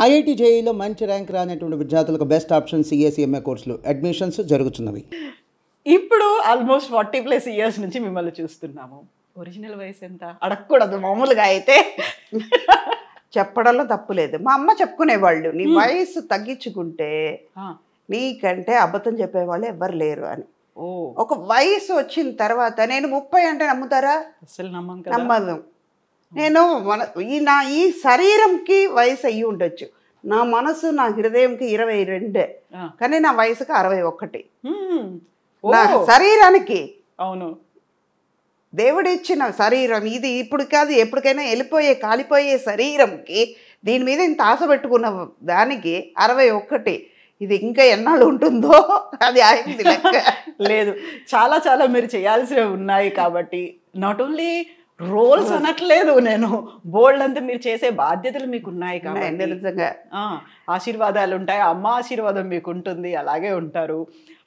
IIT జేఈలో మంచి rank రానటువంటి విద్యార్థులకు బెస్ట్ ఆప్షన్ సిఎస్ఈఎంఏ కోర్సులు అడ్మిషన్స్ జరుగుతున్నవి. ఇప్పుడు ఆల్మోస్ట్ 40+ ఇయర్స్ నుంచి మిమ్మల్ని చూస్తున్నాము. ఒరిజినల్ వయసు ఎంత అడగకూడదు మామూలుగా అయితే. చెప్పడంలో తప్పు లేదు. మా అమ్మ చెప్పుకునేవాళ్ళు, నీ వయసు తగ్గించుకుంటే నీకంటే అబద్ధం చెప్పేవాళ్ళు ఎవ్వరు లేరు అని. ఒక వయసు వచ్చిన తర్వాత నేను 30 అంటే నమ్ముతారా? అసలు నమ్మదు. నేను ఈ శరీరంకి వయసు అయ్యి ఉండొచ్చు, నా మనసు నా హృదయంకి 22, కానీ నా వయసుకి 61. నా శరీరానికి అవును దేవుడిచ్చిన శరీరం ఇది. ఇప్పుడు కాదు, ఎప్పటికైనా వెళ్ళిపోయే కాలిపోయే శరీరంకి దీని మీద ఇంత ఆశ పెట్టుకున్న దానికి 61. ఇది ఇంకా ఎన్నాళ్ళు ఉంటుందో అది ఆయింది లెక్క లేదు. చాలా చాలా మీరు చేయాల్సినవి ఉన్నాయి కాబట్టి నాట్ ఓన్లీ రోల్స్ అనట్లేదు, నేను బోల్డ్ అంతా మీరు చేసే బాధ్యతలు మీకు ఉన్నాయి కాబట్టి నిజంగా ఆశీర్వాదాలు ఉంటాయి. అమ్మ ఆశీర్వాదం మీకు ఉంటుంది, అలాగే ఉంటారు.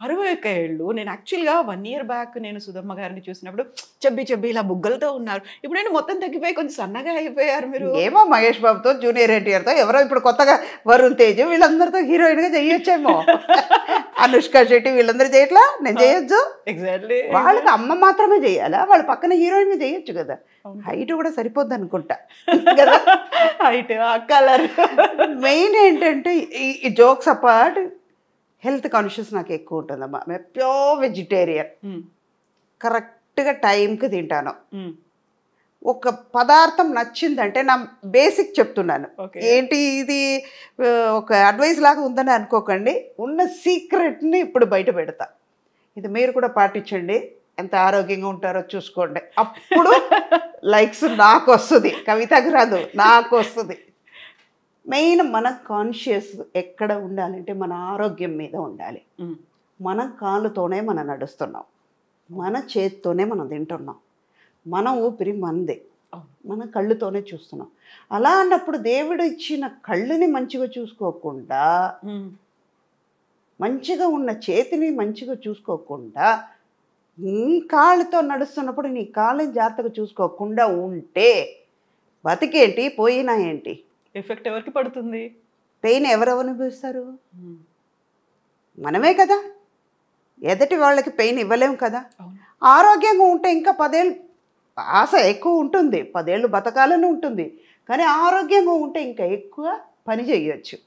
61 ఏళ్ళు. నేను యాక్చువల్గా 1 year బ్యాక్ నేను సుధమ్మ గారిని చూసినప్పుడు చెబ్బి ఇలా బుగ్గలతో ఉన్నారు. ఇప్పుడు నేను మొత్తం తగ్గిపోయి కొంచెం సన్నగా అయిపోయారు మీరు. ఏమో మహేష్ బాబుతో, జూనియర్ ఎన్టీఆర్తో, ఎవరో ఇప్పుడు కొత్తగా వరుణ్ తేజ్ వీళ్ళందరితో హీరోయిన్గా చేయొచ్చేమో. అనుష్క శెట్టి వీళ్ళందరూ చేయట్లా, నేను చేయొచ్చు. ఎగ్జాక్ట్లీ. వాళ్ళకి అమ్మ మాత్రమే చేయాలా? వాళ్ళ పక్కన హీరోయిన్గా చేయొచ్చు కదా. హైట్ కూడా సరిపోద్ది అనుకుంటా కదా. Height, colour. మెయిన్ ఏంటంటే ఈ జోక్స్ అపార్ట్ హెల్త్ కాన్షియస్ నాకు ఎక్కువ ఉంటుందమ్మా. ప్యూర్ వెజిటేరియన్, కరెక్ట్గా టైంకి తింటాను. ఒక పదార్థం నచ్చిందంటే నా బేసిక్ చెప్తున్నాను. ఏంటి ఇది ఒక అడ్వైస్ లాగా ఉందని అనుకోకండి, ఉన్న సీక్రెట్ని ఇప్పుడు బయట పెడతా. ఇది మీరు కూడా పాటించండి, ఎంత ఆరోగ్యంగా ఉంటారో చూసుకోండి. అప్పుడు లైక్స్ నాకు వస్తుంది, కవితకు రాదు, నాకు వస్తుంది. మెయిన్ మన కాన్షియస్ ఎక్కడ ఉండాలంటే మన ఆరోగ్యం మీద ఉండాలి. మన కాళ్ళతోనే మనం నడుస్తున్నాం, మన చేతితోనే మనం తింటున్నాం, మన ఊపిరి మనదే, మన కళ్ళుతోనే చూస్తున్నాం. అలా అన్నప్పుడు దేవుడు ఇచ్చిన కళ్ళుని మంచిగా చూసుకోకుండా, మంచిగా ఉన్న చేతిని మంచిగా చూసుకోకుండా, నీ కాళ్ళతో నడుస్తున్నప్పుడు నీ కాళ్ళని జాగ్రత్తగా చూసుకోకుండా ఉంటే బతికేంటి, పోయినా ఏంటి? ఎఫెక్ట్ ఎవరికి పడుతుంది? పెయిన్ ఎవరెవరు అనుభవిస్తారు? మనమే కదా. ఎదటి వాళ్ళకి పెయిన్ ఇవ్వలేము కదా. ఆరోగ్యంగా ఉంటే ఇంకా 10 ఏళ్ళు ఆశ ఎక్కువ ఉంటుంది, 10 ఏళ్ళు బతకాలని ఉంటుంది. కానీ ఆరోగ్యంగా ఉంటే ఇంకా ఎక్కువ పని చేయొచ్చు.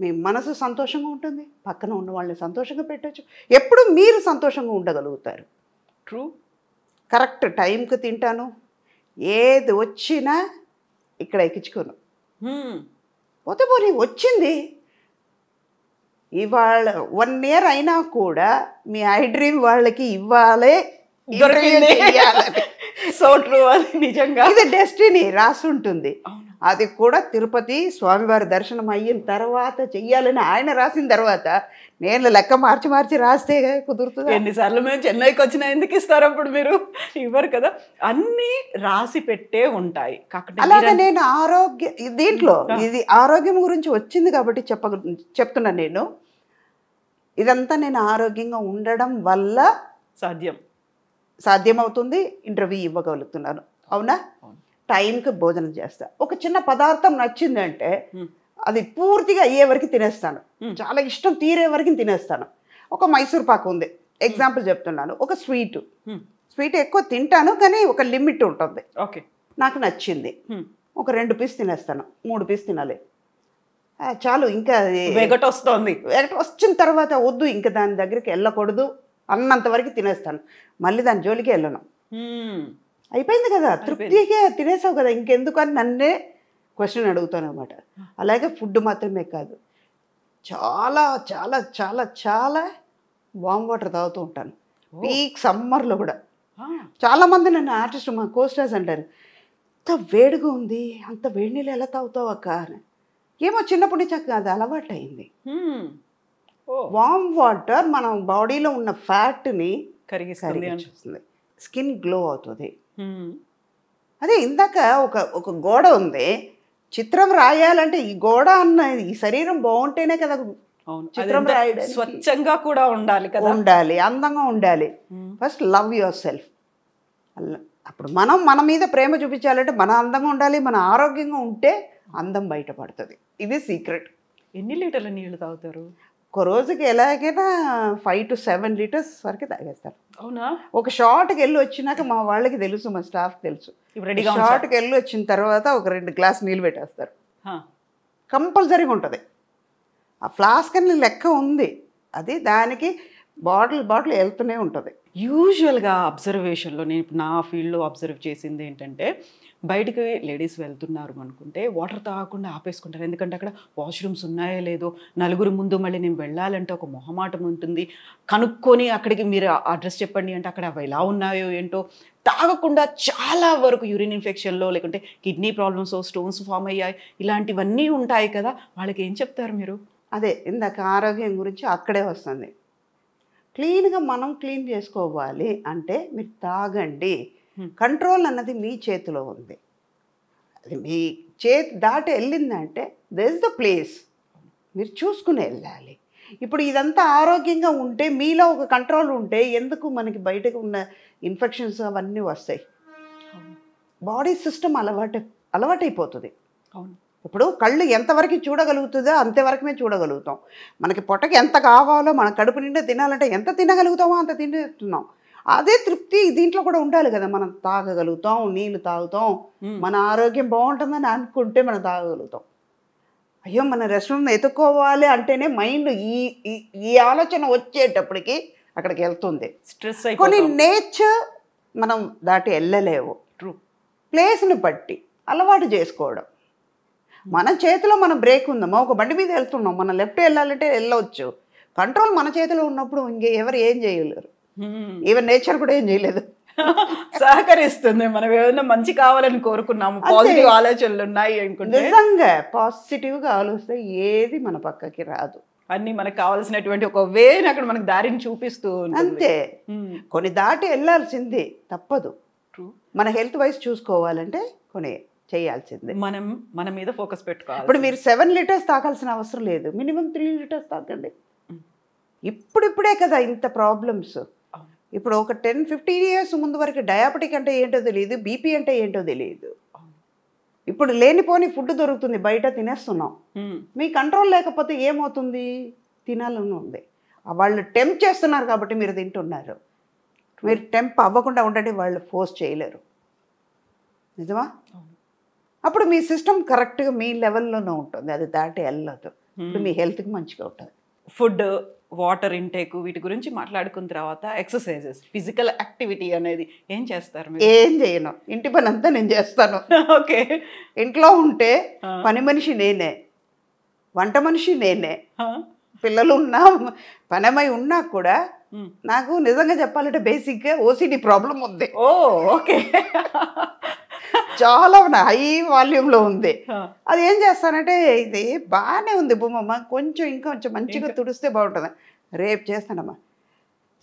మీ మనసు సంతోషంగా ఉంటుంది, పక్కన ఉన్న వాళ్ళని సంతోషంగా పెట్టచ్చు. ఎప్పుడు మీరు సంతోషంగా ఉండగలుగుతారు. ట్రూ. కరెక్ట్ టైంకి తింటాను, ఏది వచ్చినా ఇక్కడ ఎక్కించుకోను. పోతే పోనీ వచ్చింది. ఇవాళ 1 year అయినా కూడా మీ ఐ డ్రీమ్ వాళ్ళకి ఇవ్వాలి, సో ట్రూ. అది నిజంగా ఇది డెస్టినీ రాసి ఉంటుంది. అది కూడా తిరుపతి స్వామివారి దర్శనం అయిన తర్వాత చెయ్యాలని ఆయన రాసిన తర్వాత నేను లెక్క మార్చి రాస్తే కుదురుతుంది. ఎన్నిసార్లు మేము చెన్నైకి వచ్చినా ఎందుకు ఇస్తారు అప్పుడు? మీరు ఇవ్వరు కదా. అన్నీ రాసి పెట్టే ఉంటాయి. అలాగే నేను దీంట్లో ఇది ఆరోగ్యం గురించి వచ్చింది కాబట్టి చెప్తున్నాను. నేను ఇదంతా నేను ఆరోగ్యంగా ఉండడం వల్ల సాధ్యమవుతుంది. ఇంటర్వ్యూ ఇవ్వగలుగుతున్నాను. అవునా? టైంకి భోజనం చేస్తా. ఒక చిన్న పదార్థం నచ్చిందంటే అది పూర్తిగా అయ్యే వరకు తినేస్తాను, చాలా ఇష్టం తీరే వరకు తినేస్తాను. ఒక మైసూర్ పాకు ఉంది, ఎగ్జాంపుల్ చెప్తున్నాను. ఒక స్వీట్ ఎక్కువ తింటాను, కానీ ఒక లిమిట్ ఉంటుంది. ఓకే, నాకు నచ్చింది, ఒక 2 పీస్ తినేస్తాను, 3 పీస్ తినాలి చాలు. ఇంకా వెగట వస్తుంది. వెగట వచ్చిన తర్వాత వద్దు, ఇంకా దాని దగ్గరికి వెళ్ళకూడదు అన్నంత వరకు తినేస్తాను. మళ్ళీ దాని జోలికి వెళ్ళను. అయిపోయింది కదా, తృప్తిగా తినేసావు కదా, ఇంకెందుకు అని నన్నే క్వశ్చన్ అడుగుతాను అనమాట. అలాగే ఫుడ్ మాత్రమే కాదు, చాలా చాలా చాలా చాలా వామ్ వాటర్ తాగుతూ ఉంటాను. పీక్ సమ్మర్లో కూడా చాలామంది నన్ను ఆర్టిస్ట్, మా కోస్టర్స్ అంటారు, అంత వేడిగా ఉంది, అంత వేడి నీళ్ళు ఎలా తాగుతావు అక్క అని. ఏమో చిన్నప్పటి నుంచి అది అలవాటు అయింది. వామ్ వాటర్ మన బాడీలో ఉన్న ఫ్యాట్ని కరిగిస్తుంది, స్కిన్ గ్లో అవుతుంది. అదే ఇందాక ఒక గోడ ఉంది, చిత్రం రాయాలంటే ఈ గోడ అన్న ఈ శరీరం బాగుంటేనే కదా చిత్రం రాయడం. స్వచ్ఛంగా కూడా ఉండాలి కదా, ఉండాలి, అందంగా ఉండాలి. First love your self. అప్పుడు మన మీద ప్రేమ చూపించాలంటే మన అందంగా ఉండాలి, మన ఆరోగ్యంగా ఉంటే అందం బయటపడుతుంది. ఇది సీక్రెట్. ఎన్ని లీటర్ల నీళ్లు తాగుతారు? ఒక రోజుకి ఎలాగైనా 5 to 7 లీటర్స్ వరకు తాగేస్తారు. అవునా? ఒక షార్ట్కి వెళ్ళి వచ్చినాక మా వాళ్ళకి తెలుసు, మా స్టాఫ్కి తెలుసు, ఇప్పుడు రెడీగా షార్ట్కి వెళ్ళి వచ్చిన తర్వాత ఒక 2 గ్లాస్ నీళ్ళు పెట్టేస్తారు. కంపల్సరీగా ఉంటుంది. ఆ ఫ్లాస్క్ అని లెక్క ఉంది, అది దానికి బాటిల్ వెళ్తూనే ఉంటుంది. యూజువల్గా అబ్జర్వేషన్లో నేను ఇప్పుడు నా ఫీల్డ్లో అబ్జర్వ్ చేసింది ఏంటంటే, బయటికి లేడీస్ వెళ్తున్నారు అనుకుంటే వాటర్ తాగకుండా ఆపేసుకుంటారు. ఎందుకంటే అక్కడ వాష్రూమ్స్ ఉన్నాయో లేదో, నలుగురు ముందు మళ్ళీ నేను వెళ్ళాలంటే ఒక మొహమాటం ఉంటుంది. కనుక్కొని అక్కడికి మీరు అడ్రస్ చెప్పండి అంటే అక్కడ అవి ఎలా ఉన్నాయో ఏంటో తాగకుండా చాలా వరకు యూరిన్ ఇన్ఫెక్షన్లో, లేకుంటే కిడ్నీ ప్రాబ్లమ్స్, స్టోన్స్ ఫామ్ అయ్యాయి, ఇలాంటివన్నీ ఉంటాయి కదా. వాళ్ళకి ఏం చెప్తారు మీరు? అదే ఇందాక ఆరోగ్యం గురించి అక్కడే వస్తుంది. క్లీన్గా మనం క్లీన్ చేసుకోవాలి అంటే మీరు తాగండి. కంట్రోల్ అన్నది మీ చేతిలో ఉంది. అది మీ చేతి దాటి వెళ్ళిందంటే దట్ ఈస్ ద ప్లేస్, మీరు చూసుకుని వెళ్ళాలి. ఇప్పుడు ఇదంతా ఆరోగ్యంగా ఉంటే, మీలో ఒక కంట్రోల్ ఉంటే ఎందుకు మనకి బయటకు ఉన్న ఇన్ఫెక్షన్స్ అవన్నీ వస్తాయి. బాడీ సిస్టమ్ అలవాటైపోతుంది. అవును. ఇప్పుడు కళ్ళు ఎంతవరకు చూడగలుగుతుందో అంతవరకుమే చూడగలుగుతాం. మనకి పొట్టకి ఎంత కావాలో, మన కడుపు నిండా తినాలంటే ఎంత తినగలుగుతామో అంత తింటున్నాం. అదే తృప్తి దీంట్లో కూడా ఉండాలి కదా. మనం తాగగలుగుతాం, నీళ్ళు తాగుతాం, మన ఆరోగ్యం బాగుంటుందని అనుకుంటే మనం తాగగలుగుతాం. అయ్యో మన రెస్టారెంట్ ఎత్తుకోవాలి అంటేనే మైండ్ ఈ ఆలోచన వచ్చేటప్పటికి అక్కడికి వెళ్తుంది. స్ట్రెస్ కొన్ని నేచర్ మనం దాటి వెళ్ళలేవు. ట్రూ. ప్లేస్ని బట్టి అలవాటు చేసుకోవడం. మన చేతిలో మన బ్రేక్ ఉందమ్మా, ఒక బండి మీద వెళ్తున్నాం, మనం లెఫ్ట్ వెళ్ళాలంటే వెళ్ళవచ్చు. కంట్రోల్ మన చేతిలో ఉన్నప్పుడు ఎవరు ఏం చేయలేరు. ఈవెన్ నేచర్ కూడా ఏం చేయలేదు, సహకరిస్తుంది. మనం ఏదైనా మంచి కావాలని కోరుకున్నాము, పాజిటివ్ ఆలోచనలు ఉన్నాయి అనుకుంటే, నిజంగా పాజిటివ్గా ఆలోచిస్తే ఏది మన పక్కకి రాదు. అన్ని మనకు కావాల్సినటువంటి ఒక వేని అక్కడ మనకు దారిని చూపిస్తూ అంతే. కొన్ని దాటి వెళ్ళాల్సింది తప్పదు. మన హెల్త్ వైజ్ చూసుకోవాలంటే కొన్ని చేయాల్సిందే. మనం మన మీద ఫోకస్ పెట్టుకోవాలి. ఇప్పుడు మీరు 7 లీటర్స్ తాగాల్సిన అవసరం లేదు, మినిమం 3 లీటర్స్ తాగండి. ఇప్పుడిప్పుడే కదా ఇంత ప్రాబ్లమ్స్. ఇప్పుడు ఒక 10-15 ఇయర్స్ ముందు వరకు డయాబెటిక్ అంటే ఏంటో తెలియదు, బీపీ అంటే ఏంటో తెలియదు. ఇప్పుడు లేనిపోని ఫుడ్ దొరుకుతుంది, బయట తినేస్తున్నాం. మీ కంట్రోల్ లేకపోతే ఏమవుతుంది? తినాలని ఉంది, వాళ్ళు టెంప్ట్ చేస్తున్నారు కాబట్టి మీరు తింటున్నారు. మీరు టెంప్ అవ్వకుండా ఉండండి, వాళ్ళు ఫోర్స్ చేయలేరు. నిజమా? అప్పుడు మీ సిస్టమ్ కరెక్ట్గా మీ లెవెల్లోనే ఉంటుంది, అది దాటి వెళ్ళదు. ఇప్పుడు మీ హెల్త్కి మంచిగా ఉంటుంది. ఫుడ్, వాటర్ ఇంటేక్, వీటి గురించి మాట్లాడుకున్న తర్వాత ఎక్సర్సైజెస్, ఫిజికల్ యాక్టివిటీ అనేది ఏం చేస్తారు మీరు? ఏం చేయను, ఇంటి పని అంతా నేను చేస్తాను. ఓకే. ఇంట్లో ఉంటే పని మనిషి నేనే, వంట మనిషి నేనే, పిల్లలు ఉన్నా పనమై ఉన్నా కూడా నాకు నిజంగా చెప్పాలంటే బేసిక్గా ఓసిడి ప్రాబ్లం ఉంది. ఓ ఓకే. చాలా హై వాల్యూమ్లో ఉంది. అది ఏం చేస్తానంటే, ఇది బాగానే ఉంది బొమ్మమ్మ, ఇంకొంచెం మంచిగా తుడిస్తే బాగుంటుంది. రేపు చేస్తానమ్మా,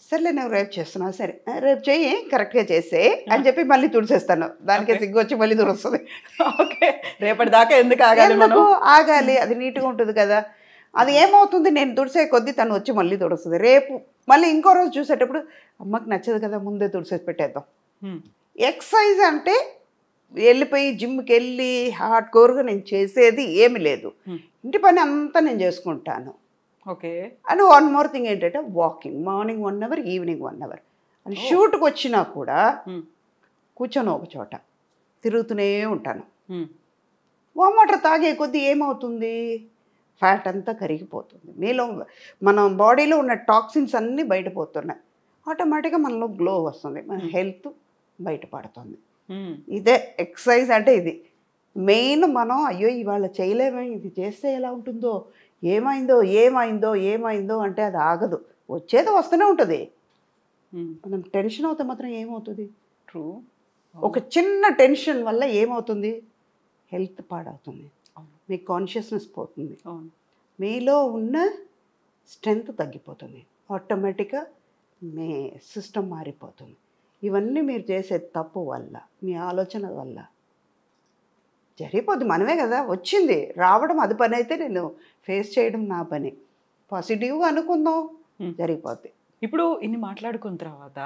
సర్లే నువ్వు రేపు చేస్తున్నావు, సరే రేపు చెయ్యి, కరెక్ట్గా చేసే అని చెప్పి మళ్ళీ తుడిసేస్తాను. దానికే సిగ్గు వచ్చి మళ్ళీ తుడుస్తుంది. ఓకే. రేపటి దాకా ఎందుకు ఆగాలి? ఆగాలి, అది నీట్గా ఉంటుంది కదా. అది ఏమవుతుంది, నేను తుడిసే కొద్దీ తను వచ్చి మళ్ళీ తుడుస్తుంది. రేపు మళ్ళీ ఇంకో రోజు చూసేటప్పుడు అమ్మకి నచ్చదు కదా, ముందే తుడిసేసి పెట్టేద్దాం. ఎక్సర్సైజ్ అంటే వెళ్ళిపోయి జిమ్కి వెళ్ళి హార్డ్ కోర్గా నేను చేసేది ఏమి లేదు, ఇంటి పని అంతా నేను చేసుకుంటాను. Okay. And one more thing ఏంటంటే walking, morning 1 hour, evening 1 hour. And షూట్కి వచ్చినా కూడా కూర్చొని ఒక చోట తిరుగుతూనే ఉంటాను. వామ్ వాటర్ తాగే కొద్దీ ఏమవుతుంది, ఫ్యాట్ అంతా కరిగిపోతుంది, మీలో మన బాడీలో ఉన్న టాక్సిన్స్ అన్నీ బయటపోతున్నాయి. ఆటోమేటిక్గా మనలో గ్లో వస్తుంది, మన హెల్త్ బయటపడుతుంది. ఇదే ఎక్సర్సైజ్ అంటే ఇది మెయిన్. మనం అయ్యో ఇవాళ చేయలేమే, ఇది చేస్తే ఎలా ఉంటుందో, ఏమైందో అంటే అది ఆగదు, వచ్చేది వస్తూనే ఉంటుంది. మనం టెన్షన్ అవుతే మాత్రం ఏమవుతుంది? ట్రూ. ఒక చిన్న టెన్షన్ వల్ల ఏమవుతుంది, హెల్త్ పాడవుతుంది, మీ కాన్షియస్నెస్ పోతుంది, మీలో ఉన్న స్ట్రెంగ్త్ తగ్గిపోతుంది, ఆటోమేటిక్గా మీ సిస్టమ్ మారిపోతుంది. ఇవన్నీ మీరు చేసే తప్పు వల్ల, మీ ఆలోచన వల్ల జరిగిపోద్ది. మనమే కదా వచ్చింది, రావడం అది పని అయితే నేను ఫేస్ చేయడం నా పని. పాజిటివ్గా అనుకుందాం, జరిగిపోద్ది. ఇప్పుడు ఇన్ని మాట్లాడుకున్న తర్వాత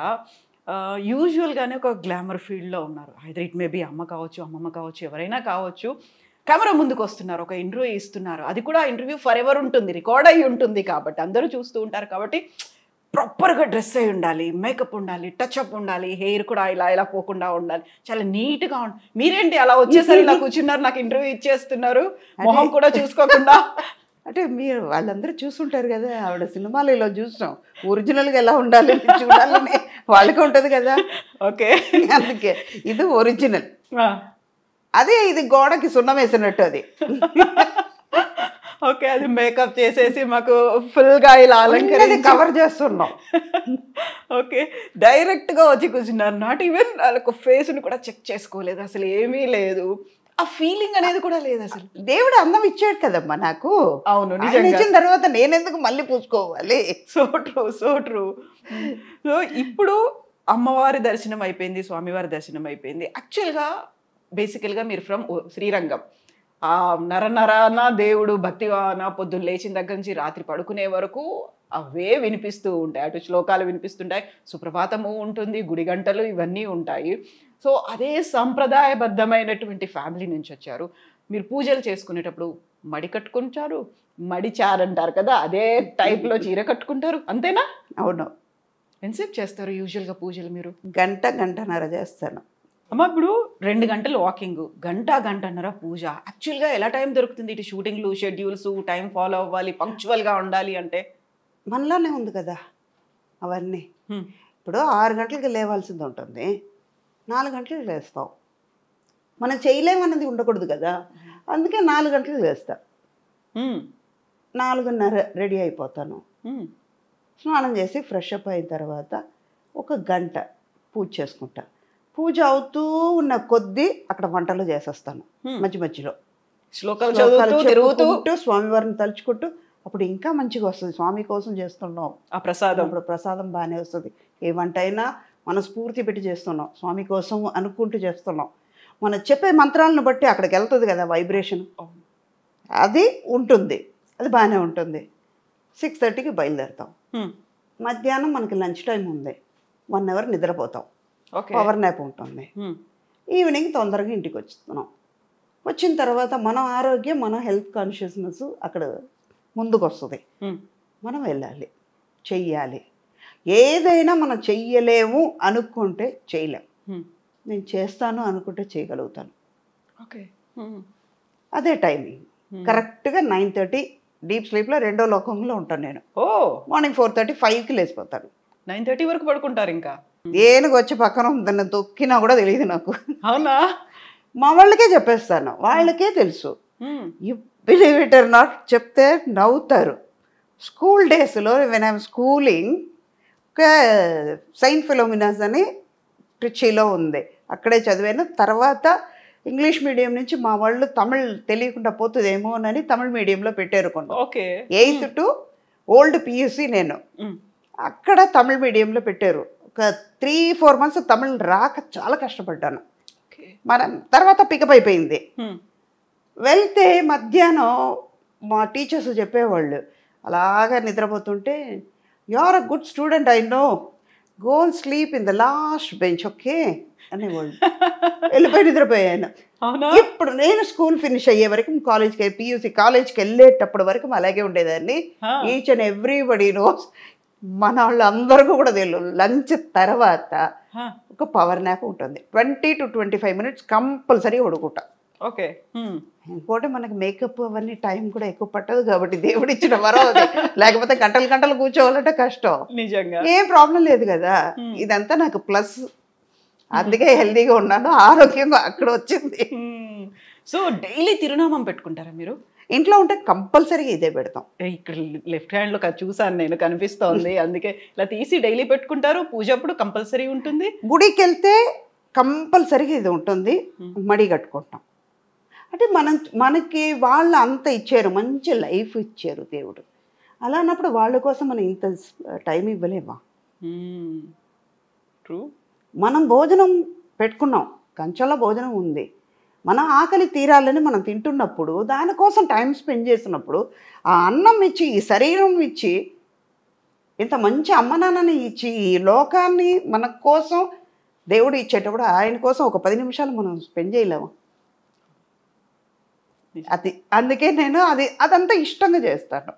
యూజువల్గానే ఒక గ్లామర్ ఫీల్డ్లో ఉన్నారు. ఐదర్ ఇట్ మే బి అమ్మ కావచ్చు, అమ్మమ్మ కావచ్చు, ఎవరైనా కావచ్చు. కెమెరా ముందుకు వస్తున్నారు, ఒక ఇంటర్వ్యూ ఇస్తున్నారు, అది కూడా ఇంటర్వ్యూ ఫర్ ఎవర్ ఉంటుంది, రికార్డ్ అయ్యి ఉంటుంది కాబట్టి అందరూ చూస్తూ ఉంటారు కాబట్టి ప్రాపర్గా డ్రెస్ అయి ఉండాలి, మేకప్ ఉండాలి, టచ్అప్ ఉండాలి, హెయిర్ కూడా ఇలా పోకుండా ఉండాలి, చాలా నీట్గా ఉండాలి. మీరేంటి అలా వచ్చేసరి ఇలా కూర్చున్నారు, నాకు ఇంటర్వ్యూ ఇచ్చేస్తున్నారు, మొహం కూడా చూసుకోకుండా? అంటే మీరు వాళ్ళందరూ చూసుంటారు కదా, ఆవిడ సినిమాలు ఇలా చూసాం, ఒరిజినల్గా ఎలా ఉండాలి చూడాలని వాళ్ళకి ఉంటుంది కదా. ఓకే, అందుకే ఇది ఒరిజినల్. అదే ఇది గోడకి సున్నం వేసినట్టు అది. ఓకే, అది మేకప్ చేసేసి మాకు ఫుల్గా ఇలా అలంకరించి కవర్ చేస్తున్నాం. ఓకే, డైరెక్ట్గా వచ్చి కూర్చున్నారు, నాట్ ఈవెన్ వాళ్ళకు ఫేస్ని కూడా చెక్ చేసుకోలేదు, అసలు ఏమీ లేదు, ఆ ఫీలింగ్ అనేది కూడా లేదు అసలు. దేవుడు అందం ఇచ్చాడు కదమ్మా నాకు. అవును, నిజంగా ఇచ్చిన తర్వాత నేనెందుకు మళ్ళీ పూసుకోవాలి? So true, so true. So ఇప్పుడు అమ్మవారి దర్శనం అయిపోయింది, స్వామివారి దర్శనం అయిపోయింది. యాక్చువల్గా బేసికల్గా మీరు ఫ్రమ్ శ్రీరంగం, ఆ నరనరాన దేవుడు భక్తివాన పొద్దున్న లేచిన దగ్గర నుంచి రాత్రి పడుకునే వరకు అవే వినిపిస్తూ ఉంటాయి, అటు శ్లోకాలు వినిపిస్తుంటాయి, సుప్రభాతము ఉంటుంది, గుడి గంటలు ఇవన్నీ ఉంటాయి. సో అదే సంప్రదాయబద్ధమైనటువంటి ఫ్యామిలీ నుంచి వచ్చారు. మీరు పూజలు చేసుకునేటప్పుడు మడి కట్టుకుంటారు, మడి చారంటారు కదా, అదే టైప్లో చీర కట్టుకుంటారు, అంతేనా? అవును. ఎంతసేపు చేస్తారు యూజువల్గా పూజలు మీరు? గంటన్నర చేస్తాను అమ్మ. ఇప్పుడు 2 గంటలు వాకింగ్, గంటన్నర పూజ. యాక్చువల్గా ఎలా టైం దొరుకుతుంది? ఇటు షూటింగ్లు, షెడ్యూల్స్, టైం ఫాలో అవ్వాలి, పంక్చువల్గా ఉండాలి అంటే మనలోనే ఉంది కదా అవన్నీ. ఇప్పుడు 6 గంటలకి లేవాల్సింది ఉంటుంది, 4 గంటలకు లేస్తాం. మనం చేయలేమన్నది ఉండకూడదు కదా, అందుకే 4 గంటలకు లేస్తా. 4:30 రెడీ అయిపోతాను, స్నానం చేసి ఫ్రెష్ అప్ అయిన తర్వాత ఒక గంట పూజ చేసుకుంటా. పూజ అవుతూ ఉన్న కొద్దీ అక్కడ వంటలు చేసేస్తాను, మధ్యలో శ్లోకాలు చదువుతూ స్వామివారిని తలుచుకుంటూ. అప్పుడు ఇంకా మంచిగా వస్తుంది, స్వామి కోసం చేస్తున్నాం ఆ ప్రసాదం. అప్పుడు ప్రసాదం బాగానే వస్తుంది. ఏ వంట అయినా మన స్ఫూర్తి పెట్టి చేస్తున్నాం, స్వామి కోసం అనుకుంటూ చేస్తున్నాం. మనం చెప్పే మంత్రాలను బట్టి అక్కడికి వెళ్తుంది కదా వైబ్రేషన్, అది ఉంటుంది, అది బాగానే ఉంటుంది. 6:30కి బయలుదేరుతాం. మధ్యాహ్నం మనకి లంచ్ టైం ఉంది, 1 అవర్ నిద్రపోతాం, పవర్ నాప్ ఉంటుంది. ఈవినింగ్ తొందరగా ఇంటికి వచ్చేస్తున్నాం. వచ్చిన తర్వాత మన ఆరోగ్యం, మన హెల్త్ కాన్షియస్నెస్ అక్కడ ముందుకు వస్తుంది. మనం వెళ్ళాలి, చెయ్యాలి. ఏదైనా మనం చెయ్యలేము అనుకుంటే చేయలేం, నేను చేస్తాను అనుకుంటే చేయగలుగుతాను. ఓకే, అదే టైమింగ్ కరెక్ట్గా 9:30 డీప్ స్లీప్లో రెండో లోకంలో ఉంటాను నేను. మార్నింగ్ 4:30, 5కి లేచిపోతాను. 9:30 వరకు పడుకుంటారు ఇంకా? ఏనుగు వచ్చి పక్కన ఉందని తొక్కినా కూడా తెలియదు నాకు. అవునా? మా వాళ్ళకే చెప్పేస్తాను, వాళ్ళకే తెలుసు. You believe it or not, చెప్తే నవ్వుతారు. స్కూల్ డేస్లో వెన్ ఐఎమ్ స్కూలింగ్, సెయింట్ ఫిలోమినాస్ అని ట్రిచీలో ఉంది, అక్కడే చదివాను. తర్వాత ఇంగ్లీష్ మీడియం నుంచి మా వాళ్ళు తమిళ్ తెలియకుండా పోతుందేమోనని తమిళ్ మీడియంలో పెట్టారు కొన్ని. 8th to ఓల్డ్ పియూసీ నేను అక్కడ తమిళ్ మీడియంలో పెట్టారు. ఒక 3-4 months తమిళ్ రాక చాలా కష్టపడ్డాను. మనం తర్వాత పికప్ అయిపోయింది. వెళ్తే మధ్యాహ్నం మా టీచర్స్ చెప్పేవాళ్ళు, అలాగా నిద్రపోతుంటే, you are a good student, I know, go and sleep in the last bench, okay అనేవాళ్ళు. వెళ్ళిపోయి నిద్రపోయాను. ఇప్పుడు నేను స్కూల్ ఫినిష్ అయ్యే వరకు కాలేజ్కి, పియూసీ కాలేజ్కి వెళ్ళేటప్పటి వరకు అలాగే ఉండేదాన్ని. ఈచ్ అండ్ ఎవ్రీబడి నోస్, మన వాళ్ళందరికీ కూడా తెలియదు. లంచ్ తర్వాత ఒక పవర్ నాప్ ఉంటుంది, 20 to 25 minutes కంపల్సరీ పడుకుంటా. ఓకే. ఇంకోటి మనకి మేకప్ అవన్నీ టైం కూడా ఎక్కువ పట్టదు కాబట్టి దేవుడు ఇచ్చిన వరం అది. లేకపోతే గంటలు కూర్చోవాలంటే కష్టం. నిజంగా ఏం ప్రాబ్లం లేదు కదా, ఇదంతా నాకు ప్లస్. అందుకే హెల్దీగా ఉన్నాను, ఆరోగ్యంగా అక్కడ వచ్చింది. సో డైలీ తిరునామం పెట్టుకుంటారా మీరు? ఇంట్లో ఉంటే కంపల్సరీగా ఇదే పెడతాం. ఇక్కడ లెఫ్ట్ హ్యాండ్లో చూసాను నేను, కనిపిస్తోంది, అందుకే ఇలా తీసి డైలీ పెట్టుకుంటారు. పూజ అప్పుడు కంపల్సరీ ఉంటుంది. గుడికి వెళ్తే కంపల్సరీగా ఇది ఉంటుంది, మడి కట్టుకుంటాం. అంటే మనకి వాళ్ళు అంత ఇచ్చారు, మంచి లైఫ్ ఇచ్చారు దేవుడు. అలా అన్నప్పుడు వాళ్ళ కోసం మనం ఇంత టైం ఇవ్వలేమా? ట్రూ. మనం భోజనం పెట్టుకున్నాం, కంచంలో భోజనం ఉంది, మన ఆకలి తీరాలని మనం తింటున్నప్పుడు, దానికోసం టైం స్పెండ్ చేసినప్పుడు, ఆ అన్నం ఇచ్చి, ఈ శరీరం ఇచ్చి, ఇంత మంచి అమ్మ నాన్నని ఇచ్చి, ఈ లోకాన్ని మన కోసం దేవుడు ఇచ్చేటప్పుడు ఆయన కోసం ఒక 10 నిమిషాలు మనం స్పెండ్ చేయలేము. అది అందుకే నేను అదంతా ఇష్టంగా చేస్తాను.